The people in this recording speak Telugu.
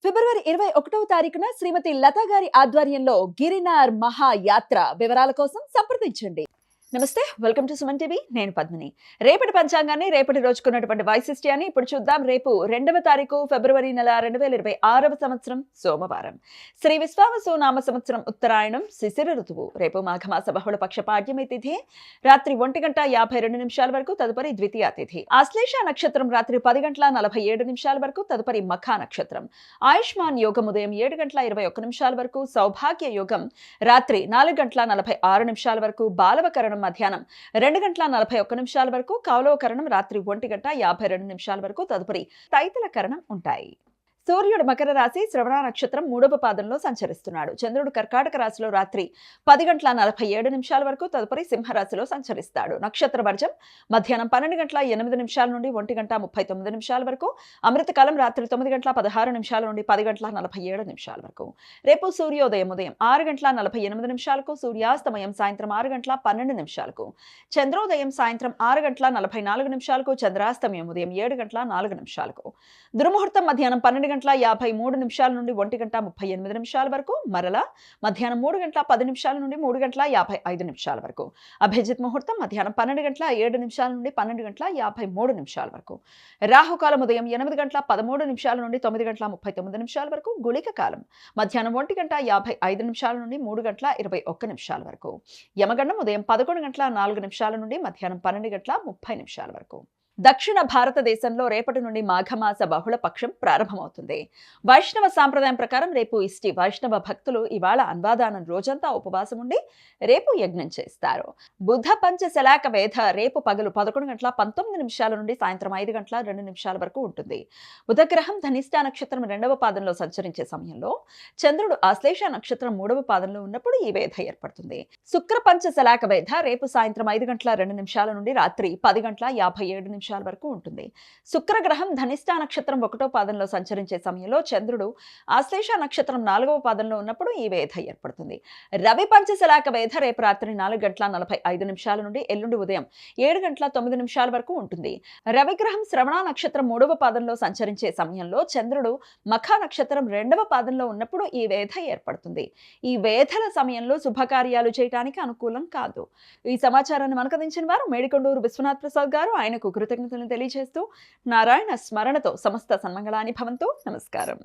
ఫిబ్రవరి 21వ తారీఖున శ్రీమతి లతా గారి ఆధ్వర్యంలో గిరినార్ మహాయాత్ర వివరాల కోసం సంప్రదించండి. నమస్తే, వెల్కమ్ టు సుమన్ టీవీ. నేను పద్మిని. రేపటి పంచాంగాన్ని, రేపటి రోజుకున్నటువంటి వైశిష్ట్యాన్ని ఇప్పుడు చూద్దాం. రేపు 2వ తారీఖు ఫిబ్రవరి నెల 2026వ సంవత్సరం సోమవారం. శ్రీ విశ్వావసు నామ సంవత్సరం ఉత్తరాయణం, శిశిర ఋతువు. రేపు మాఘమాస బహుళ పక్ష పాడ్యమి తిథి రాత్రి 1:52 వరకు, తదుపరి ద్వితీయ తిథి. ఆశ్లేష నక్షత్రం రాత్రి 10:47 వరకు, తదుపరి మఖా నక్షత్రం. ఆయుష్మాన్ యోగం ఉదయం 7:21 వరకు, సౌభాగ్య యోగం రాత్రి 4:46 వరకు, బాలవకరణం మధ్యాహ్నం 2:41 వరకు, కౌలవకరణం రాత్రి 1:52 వరకు, తదుపరి తైతల కరణం ఉంటాయి. సూర్యుడు మకర రాశి శ్రవణ నక్షత్రం 3వ పాదంలో సంచరిస్తున్నాడు. చంద్రుడు కర్కాటక రాశిలో రాత్రి 10:47 వరకు, తదుపరి సింహరాశిలో సంచరిస్తాడు. నక్షత్ర వర్జం మధ్యాహ్నం 12:08 నుండి 1:39 వరకు, అమృతకాలం రాత్రి 9:16 నుండి 10:47 వరకు. రేపు సూర్యోదయం ఉదయం 6:48, సూర్యాస్తమయం సాయంత్రం 6:12, చంద్రోదయం సాయంత్రం 6:44, చంద్రాస్తమయం ఉదయం 7:04. దుర్ముహూర్తం మధ్యాహ్నం 12:53 నుండి 1:38 వరకు, మరలా మధ్యాహ్నం 3:10 నుండి 3:55 వరకు. అభిజిత్ ముహూర్తం మధ్యాహ్నం 12:07 నుండి 12:53 వరకు. రాహుకాలం ఉదయం 8:13 నుండి 9:39 వరకు. గుళిక కాలం మధ్యాహ్నం 1:55 నుండి 3:21 వరకు. యమగండం ఉదయం 11:04 నుండి మధ్యాహ్నం 12:30 వరకు. దక్షిణ భారతదేశంలో రేపటి నుండి మాఘమాస బహుళ పక్షం ప్రారంభమవుతుంది. వైష్ణవ సాంప్రదాయం ప్రకారం రేపు ఇష్టి వైష్ణవ భక్తులు ఇవాళ అన్వాదానం రోజంతా ఉపవాసం ఉండి రేపు యజ్ఞం చేస్తారు. బుధ పంచశలాక వేధ రేపు పగలు 11:19 నుండి సాయంత్రం 5:02 వరకు ఉంటుంది. బుధగ్రహం ధనిష్ట నక్షత్రం 2వ పాదంలో సంచరించే సమయంలో చంద్రుడు ఆశ్లేష నక్షత్రం 3వ పాదంలో ఉన్నప్పుడు ఈ వేధ ఏర్పడుతుంది. శుక్ర పంచశలాక వేధ రేపు సాయంత్రం 5:02 నుండి రాత్రి 10:57 వరకు ఉంటుంది. శుక్రగ్రహం ధనిష్ట నక్షత్రం 1వ పాదంలో సంచరించే సమయంలో చంద్రుడు ఆశ్లేష నక్షత్రం 4వ పాదంలో ఉన్నప్పుడు ఈ వేధ ఏర్పడుతుంది. రవి పంచశలాక వేధ రేపు రాత్రి 4:45 నుండి ఎల్లుండి ఉదయం 7:09 వరకు ఉంటుంది. రవిగ్రహం శ్రవణ నక్షత్రం 3వ పాదంలో సంచరించే సమయంలో చంద్రుడు మఖా నక్షత్రం 2వ పాదంలో ఉన్నప్పుడు ఈ వేధ ఏర్పడుతుంది. ఈ వేధల సమయంలో శుభకార్యాలు చేయడానికి అనుకూలం కాదు. ఈ సమాచారాన్ని మనకు అందించిన వారు మేడికొండూరు విశ్వనాథ్ ప్రసాద్ గారు. ఆయనకు కృతజ్ఞతలు తెలియజేస్తూ నారాయణ స్మరణతో సమస్త సన్మంగళాని భవంతు. నమస్కారం.